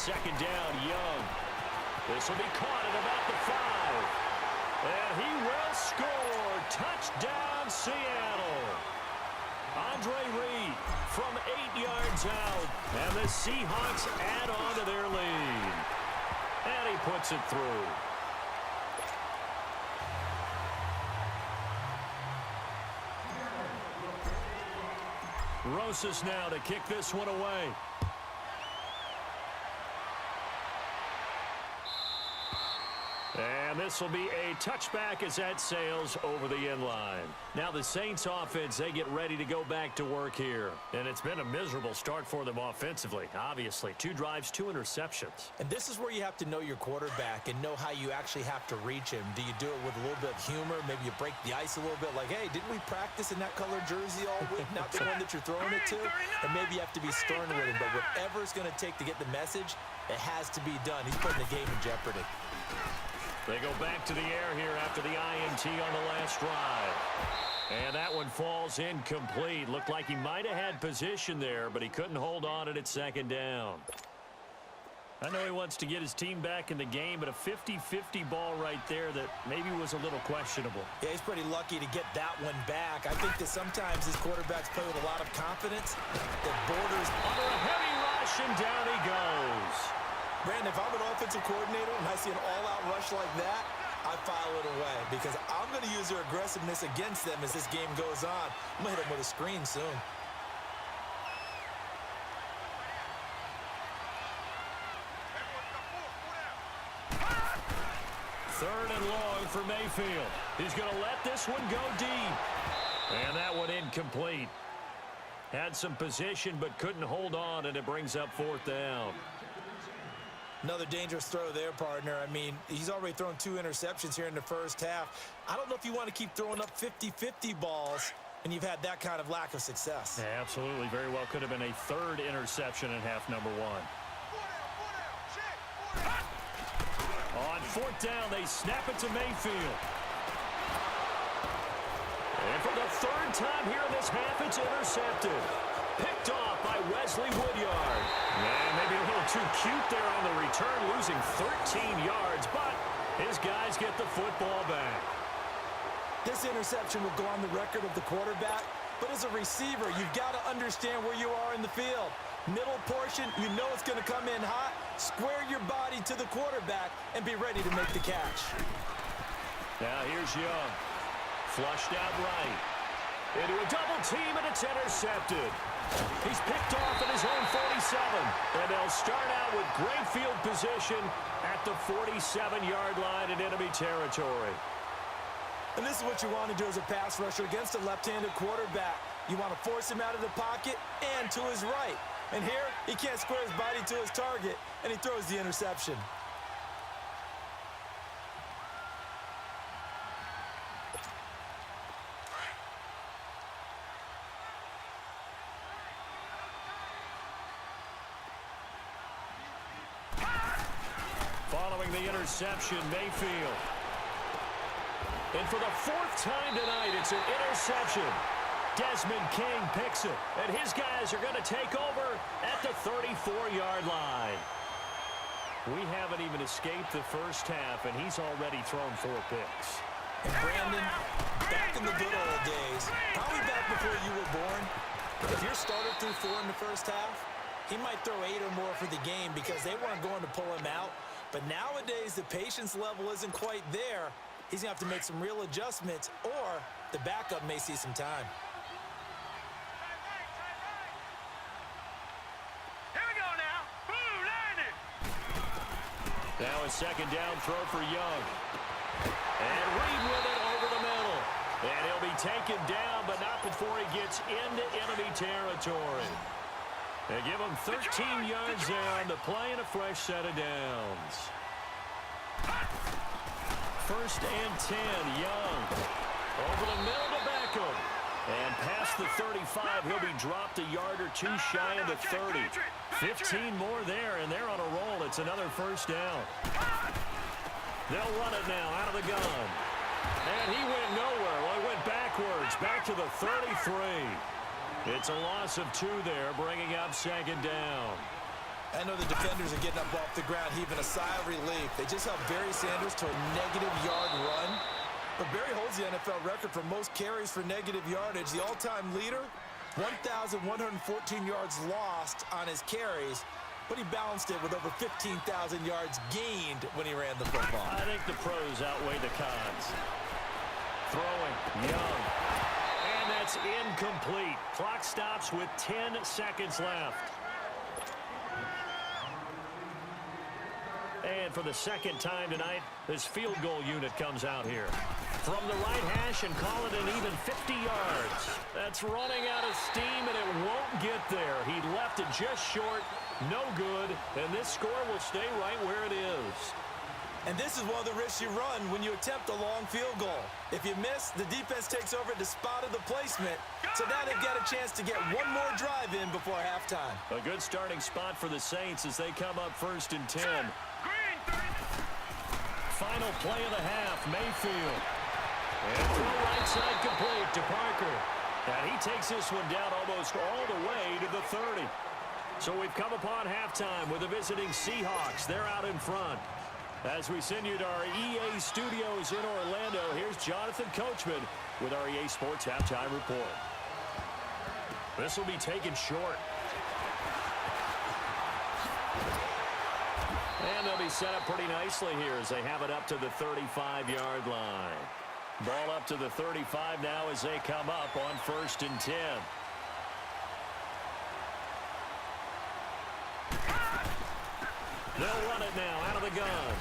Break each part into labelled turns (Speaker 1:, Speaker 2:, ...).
Speaker 1: second down, Young. This will be caught at about the 5. And he will score. Touchdown, Seattle. Andre Reed from 8 yards out. And the Seahawks add on to their lead. And he puts it through. Rosas now to kick this one away. And this will be a touchback as that sails over the end line. Now the Saints offense, they get ready to go back to work here. And it's been a miserable start for them offensively, obviously. 2 drives, 2 interceptions.
Speaker 2: And this is where you have to know your quarterback and know how you actually have to reach him. Do you do it with a little bit of humor? Maybe you break the ice a little bit like, hey, didn't we practice in that colored jersey all week? Not the one that you're throwing it to? And maybe you have to be stern with him. But whatever it's going to take to get the message, it has to be done. He's putting the game in jeopardy.
Speaker 1: They go back to the air here after the INT on the last drive. And that one falls incomplete. Looked like he might have had position there, but he couldn't hold on at second down. I know he wants to get his team back in the game, but a 50-50 ball right there that maybe was a little questionable.
Speaker 2: Yeah, he's pretty lucky to get that one back. I think that sometimes his quarterbacks play with a lot of confidence that borders
Speaker 1: under a heavy rush, and down he goes.
Speaker 2: Brandon, if I'm an offensive coordinator and I see an all-out rush like that, I file it away because I'm going to use their aggressiveness against them as this game goes on. I'm going to hit them with a screen soon.
Speaker 1: Third and long for Mayfield. He's going to let this one go deep. And that one incomplete. Had some position but couldn't hold on, and it brings up 4th down.
Speaker 2: Another dangerous throw there, partner. I mean, he's already thrown 2 interceptions here in the first half. I don't know if you want to keep throwing up 50-50 balls, and you've had that kind of lack of success.
Speaker 1: Yeah, absolutely. Very well could have been a 3rd interception in half number 1. On 4th down, they snap it to Mayfield. And for the 3rd time here in this half, it's intercepted. Picked off by Wesley Woodyard. And maybe a little too cute there on the return, losing 13 yards, but his guys get the football back.
Speaker 2: This interception will go on the record of the quarterback, but as a receiver, you've got to understand where you are in the field. Middle portion, you know it's going to come in hot. Square your body to the quarterback and be ready to make the catch.
Speaker 1: Now here's Young. Flushed out right. Into a double team, and it's intercepted. He's picked off at his own 47. And they'll start out with great field position at the 47-yard line in enemy territory.
Speaker 2: And this is what you want to do as a pass rusher against a left-handed quarterback. You want to force him out of the pocket and to his right. And here, he can't square his body to his target, and he throws the interception.
Speaker 1: Following the interception, Mayfield. And for the 4th time tonight, it's an interception. Desmond King picks it, and his guys are going to take over at the 34-yard line. We haven't even escaped the first half, and he's already thrown 4 picks.
Speaker 2: And Brandon, back in the good old days, probably back before you were born, if your starter threw 4 in the first half, he might throw 8 or more for the game because they weren't going to pull him out. But nowadays, the patience level isn't quite there. He's going to have to make some real adjustments, or the backup may see some time.
Speaker 3: Here we go now. Blue landed.
Speaker 1: Now a second down throw for Young. And Reed with it over the middle. And he'll be taken down, but not before he gets into enemy territory. They give him 13 yards there on the play and a fresh set of downs. 1st and 10, Young. Over the middle to Beckham. And past the 35, he'll be dropped a yard or 2 shy of the 30. 15 more there, and they're on a roll. It's another 1st down. They'll run it now out of the gun. And he went nowhere. Well, he went backwards, back to the 33. It's a loss of 2 there, bringing up 2nd down.
Speaker 2: I know the defenders are getting up off the ground, heaving a sigh of relief. They just held Barry Sanders to a negative-yard run. But Barry holds the NFL record for most carries for negative yardage. The all-time leader, 1,114 yards lost on his carries, but he balanced it with over 15,000 yards gained when he ran the football.
Speaker 1: I think the pros outweigh the cons. Throwing, Young. And that's incomplete. Clock stops with 10 seconds left. And for the second time tonight, this field goal unit comes out here. From the right hash and call it an even 50 yards. That's running out of steam, and it won't get there. He left it just short, no good, and this score will stay right where it is.
Speaker 2: And this is one of the risks you run when you attempt a long field goal. If you miss, the defense takes over at the spot of the placement, so now they've got a chance to get one more drive in before halftime.
Speaker 1: A good starting spot for the Saints as they come up 1st and 10. Final play of the half, Mayfield. And throw right side complete to Parker. And he takes this one down almost all the way to the 30. So we've come upon halftime with the visiting Seahawks. They're out in front. As we send you to our EA studios in Orlando, here's Jonathan Coachman with our EA Sports Halftime Report. This will be taken short. And they'll be set up pretty nicely here as they have it up to the 35-yard line. Ball up to the 35 now as they come up on 1st and 10. They'll run it now out of the gun.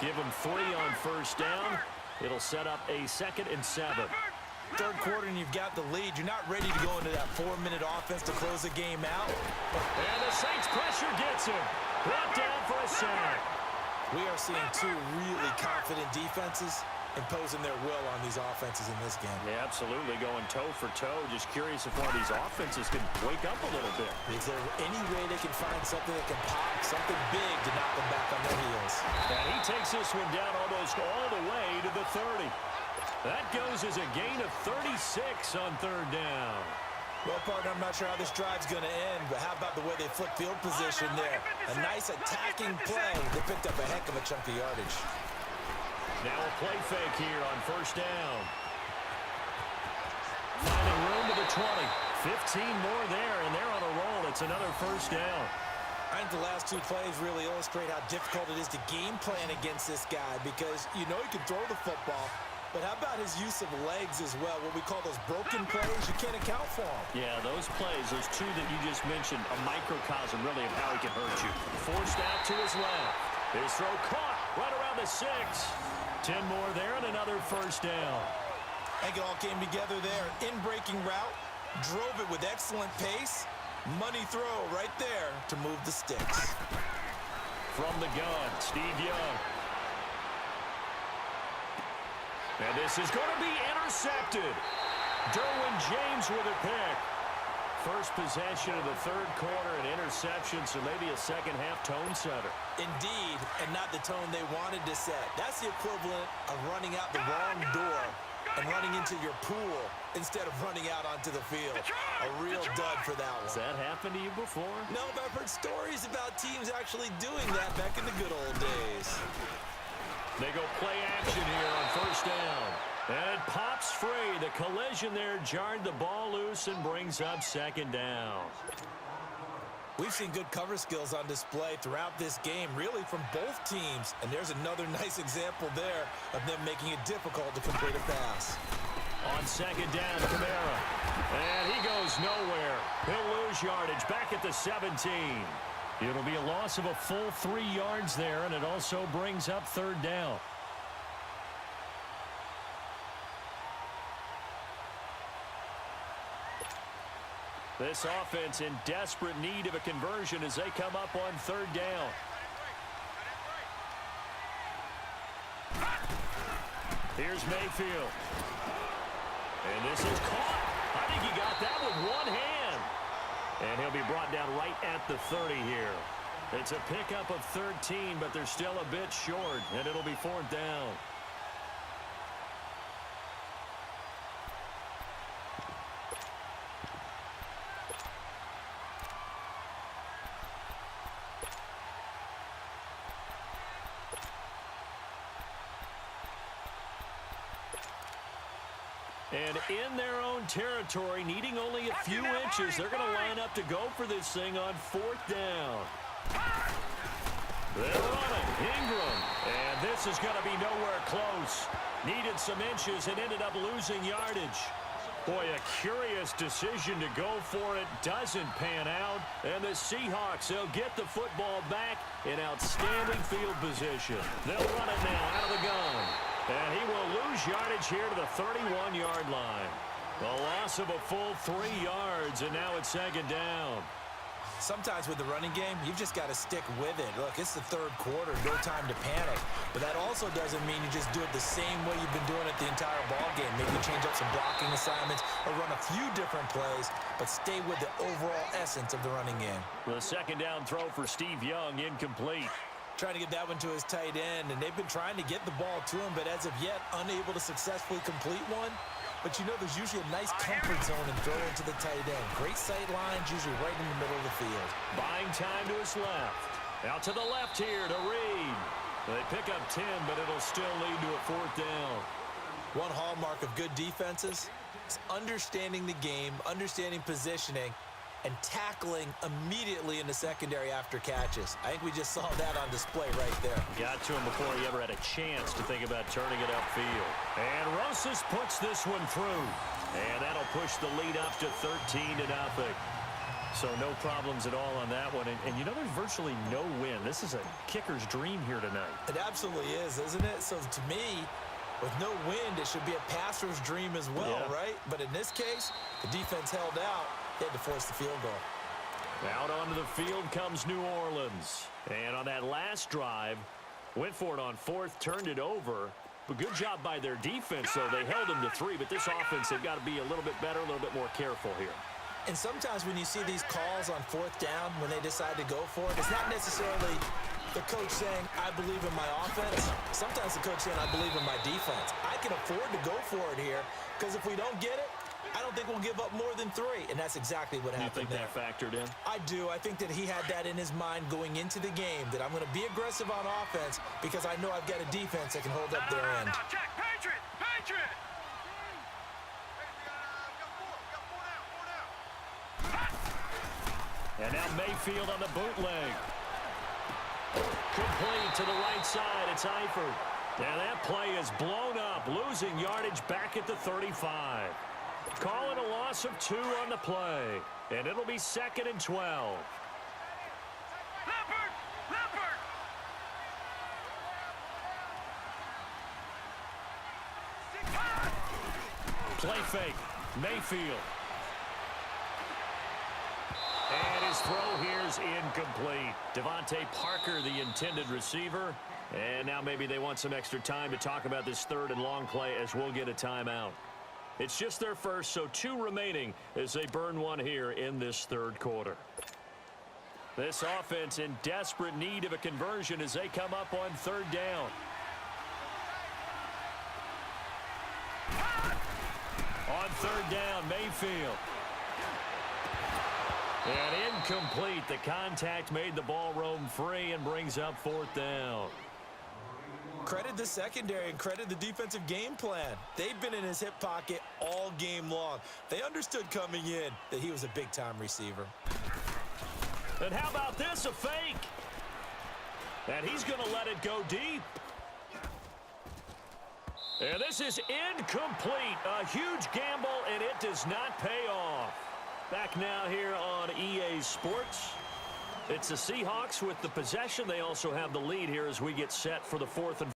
Speaker 1: Give them 3 on 1st down. It'll set up a 2nd and 7.
Speaker 2: Third quarter and you've got the lead. You're not ready to go into that 4-minute offense to close the game out.
Speaker 1: And the Saints pressure gets him. Brought down for a sack.
Speaker 2: We are seeing 2 really confident defenses imposing their will on these offenses in this game.
Speaker 1: Yeah, absolutely, going toe for toe. Just curious if one of these offenses can wake up a little bit.
Speaker 2: Is there any way they can find something that can pop, something big to knock them back on their heels?
Speaker 1: And he takes this one down almost all the way to the 30. That goes as a gain of 36 on 3rd down.
Speaker 2: Well, partner, I'm not sure how this drive's going to end, but how about the way they flip field position there? A nice attacking play. They picked up a heck of a chunk of yardage.
Speaker 1: Now a play fake here on 1st down. Finding room to the 20. 15 more there, and they're on a roll. It's another 1st down.
Speaker 2: I think the last 2 plays really illustrate how difficult it is to game plan against this guy because you know he can throw the football, but how about his use of legs as well? What we call those broken plays, you can't account for them.
Speaker 1: Yeah, those plays, those 2 that you just mentioned, a microcosm really of how he can hurt you. Forced out to his left. His throw caught right around the 6. 10 more there and another 1st down.
Speaker 2: I think it all came together there. In-breaking route, drove it with excellent pace. Money throw right there to move the sticks.
Speaker 1: From the gun, Steve Young. And this is going to be intercepted. Derwin James with a pick. First possession of the 3rd quarter, an interception, so maybe a second-half tone setter.
Speaker 2: Indeed, and not the tone they wanted to set. That's the equivalent of running out the wrong door and running into your pool instead of running out onto the field. A real dud for that one.
Speaker 1: Has that happened to you before?
Speaker 2: No, but I've heard stories about teams actually doing that back in the good old days.
Speaker 1: They go play action here on 1st down. And it pops free. The collision there jarred the ball loose and brings up 2nd down.
Speaker 2: We've seen good cover skills on display throughout this game, really from both teams. And there's another nice example there of them making it difficult to complete a pass.
Speaker 1: On 2nd down, Kamara. And he goes nowhere. He'll lose yardage back at the 17. It'll be a loss of a full 3 yards there, and it also brings up 3rd down. This offense in desperate need of a conversion as they come up on 3rd down. Here's Mayfield. And this is caught. I think he got that with one hand. And he'll be brought down right at the 30 here. It's a pickup of 13, but they're still a bit short, and it'll be 4th down. And in their own territory, needing only a few inches, they're going to line up to go for this thing on 4th down. They'll run it. Ingram. And this is going to be nowhere close. Needed some inches and ended up losing yardage. Boy, a curious decision to go for it. Doesn't pan out. And the Seahawks, they'll get the football back in outstanding field position. They'll run it now out of the gun. And he will lose yardage here to the 31-yard line. A loss of a full 3 yards, and now it's 2nd down.
Speaker 2: Sometimes with the running game, you've just got to stick with it. Look, it's the 3rd quarter, no time to panic. But that also doesn't mean you just do it the same way you've been doing it the entire ball game. Maybe change up some blocking assignments or run a few different plays, but stay with the overall essence of the running game.
Speaker 1: The 2nd down throw for Steve Young, incomplete.
Speaker 2: Trying to get that one to his tight end, and they've been trying to get the ball to him, but as of yet, unable to successfully complete one. But you know there's usually a nice comfort zone and throw into the tight end. Great sight lines, usually right in the middle of the field.
Speaker 1: Buying time to his left. Out to the left here to Reed. They pick up 10, but it'll still lead to a 4th down.
Speaker 2: One hallmark of good defenses is understanding the game, understanding positioning, and tackling immediately in the secondary after catches. I think we just saw that on display right there.
Speaker 1: Got to him before he ever had a chance to think about turning it upfield. And Rosas puts this one through. And that'll push the lead up to 13-0. So no problems at all on that one. And you know there's virtually no win. This is a kicker's dream here tonight.
Speaker 2: It absolutely is, isn't it? So to me, with no wind, it should be a passer's dream as well, right? But in this case, the defense held out. They had to force the field goal.
Speaker 1: Out onto the field comes New Orleans. And on that last drive, went for it on 4th, turned it over. But good job by their defense, though. They held them to 3, but this offense, they've got to be a little bit better, a little bit more careful here.
Speaker 2: And sometimes when you see these calls on 4th down, when they decide to go for it, it's not necessarily the coach saying, I believe in my offense. Sometimes the coach saying, I believe in my defense. I can afford to go for it here, because if we don't get it, I don't think we'll give up more than 3, and that's exactly what happened.
Speaker 1: You think that factored in?
Speaker 2: I do. I think that he had that in his mind going into the game, that I'm going to be aggressive on offense because I know I've got a defense that can hold up their end.
Speaker 3: Check, Patriot! Patriot!
Speaker 1: And now Mayfield on the bootleg. Complete to the right side. It's Eifert. And that play is blown up, losing yardage back at the 35. Call it a loss of 2 on the play. And it'll be 2nd and 12.
Speaker 3: Leopard! Leopard!
Speaker 1: Play fake. Mayfield. And his throw here's incomplete. Devontae Parker, the intended receiver. And now maybe they want some extra time to talk about this 3rd and long play as we'll get a timeout. It's just their first, so 2 remaining as they burn one here in this 3rd quarter. This offense in desperate need of a conversion as they come up on 3rd down. On 3rd down, Mayfield. And incomplete. The contact made the ball roam free and brings up 4th down.
Speaker 2: Credit the secondary and credit the defensive game plan. They've been in his hip pocket all game long. They understood coming in that he was a big-time receiver.
Speaker 1: And how about this, a fake? And he's going to let it go deep. And this is incomplete. A huge gamble, and it does not pay off. Back now here on EA Sports. It's the Seahawks with the possession. They also have the lead here as we get set for the 4th and